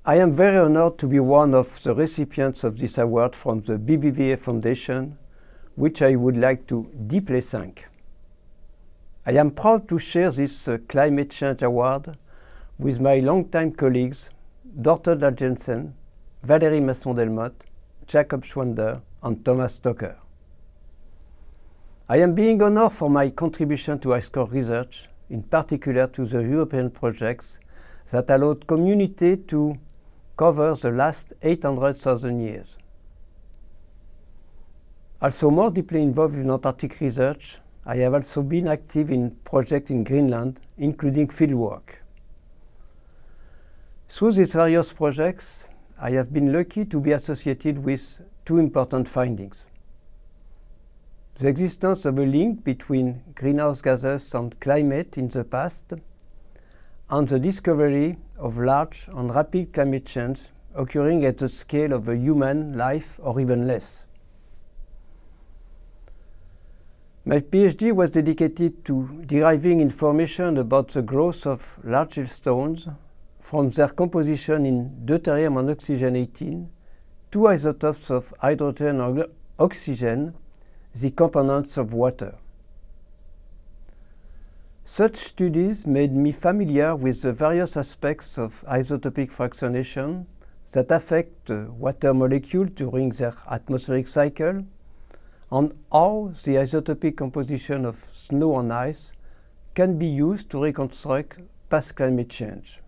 I am very honored to be one of the recipients of this award from the BBVA Foundation, which I would like to deeply thank. I am proud to share this Climate Change Award with my longtime colleagues, Dorthe Jensen, Valérie Masson-Delmotte, Jacob Schwander, and Thomas Stocker. I am being honored for my contribution to ISCOR research, in particular to the European projects that allowed community to cover the last 800,000 years. Also more deeply involved in Antarctic research, I have also been active in projects in Greenland, including fieldwork. Through these various projects, I have been lucky to be associated with two important findings: the existence of a link between greenhouse gases and climate in the past, and the discovery of large and rapid climate change occurring at the scale of a human life or even less. My PhD was dedicated to deriving information about the growth of large hailstones from their composition in deuterium and oxygen-18, two isotopes of hydrogen and oxygen, the components of water. Such studies made me familiar with the various aspects of isotopic fractionation that affect water molecules during their atmospheric cycle, and how the isotopic composition of snow and ice can be used to reconstruct past climate change.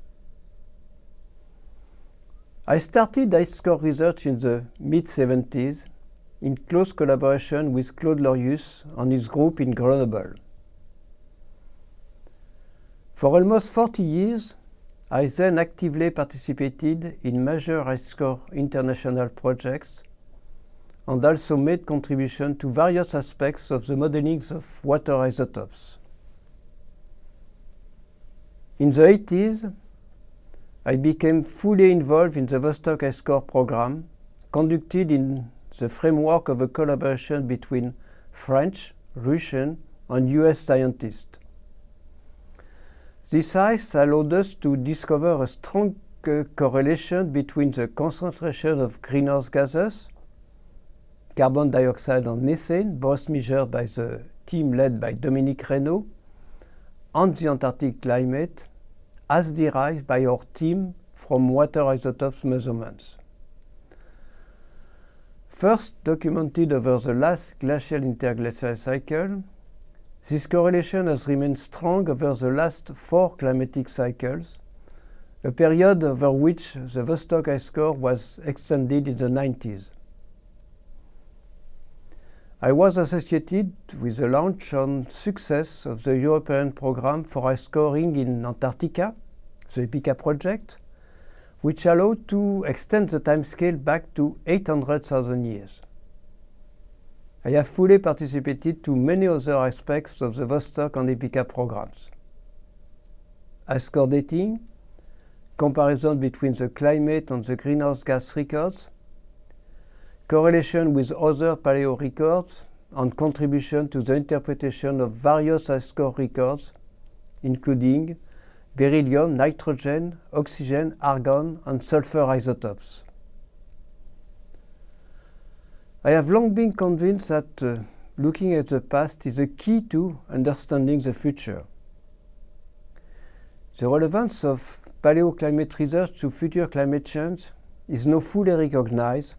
I started ISCOR research in the mid-70s in close collaboration with Claude Lorius and his group in Grenoble. For almost 40 years, I then actively participated in major ISCOR international projects and also made contribution to various aspects of the modeling of water isotopes. In the 80s, I became fully involved in the Vostok ISCOR program, conducted in the framework of a collaboration between French, Russian, and US scientists. This ice allowed us to discover a strong correlation between the concentration of greenhouse gases, carbon dioxide and methane, both measured by the team led by Dominique Reynaud, and the Antarctic climate, as derived by our team from water isotopes measurements. First documented over the last glacial interglacial cycle, this correlation has remained strong over the last 4 climatic cycles, a period over which the Vostok ISCOR was extended in the 90s. I was associated with the launch and success of the European program for ice coring in Antarctica, the EPICA project, which allowed to extend the timescale back to 800,000 years. I have fully participated to many other aspects of the Vostok and EPICA programs: ISCOR dating, comparison between the climate and the greenhouse gas records, correlation with other paleo records, and contribution to the interpretation of various ISCOR records, including beryllium, nitrogen, oxygen, argon, and sulfur isotopes. I have long been convinced that looking at the past is a key to understanding the future. The relevance of paleoclimate research to future climate change is now fully recognized,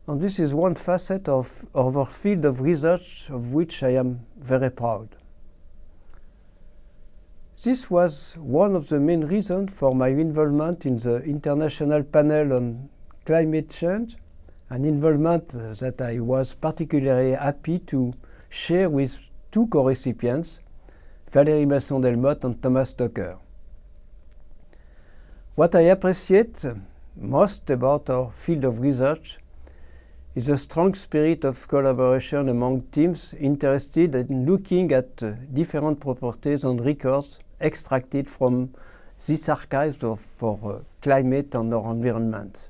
and this is one facet of our field of research of which I am very proud. This was one of the main reasons for my involvement in the International Panel on Climate Change, an involvement that I was particularly happy to share with two co-recipients, Valérie Masson-Delmotte and Thomas Stocker. What I appreciate most about our field of research is a strong spirit of collaboration among teams interested in looking at different properties and records extracted from these archives for climate and our environment.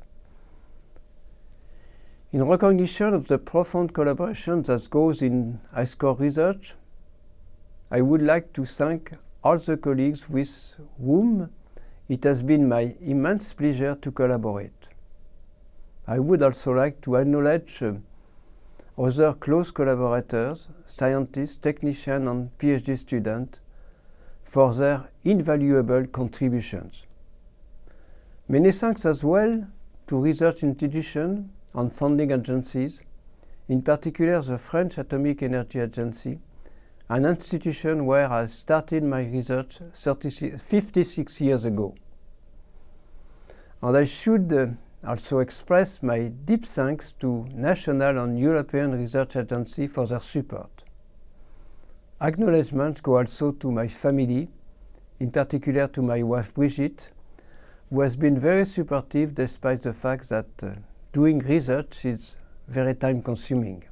In recognition of the profound collaboration that goes in ISCOR research, I would like to thank all the colleagues with whom It has been my immense pleasure to collaborate. I would also like to acknowledge other close collaborators, scientists, technicians, and PhD students for their invaluable contributions. Many thanks as well to research institutions and funding agencies, in particular the French Atomic Energy Agency, an institution where I started my research 56 years ago. And I should also express my deep thanks to national and European research agencies for their support. Acknowledgements go also to my family, in particular to my wife Brigitte, who has been very supportive despite the fact that doing research is very time-consuming.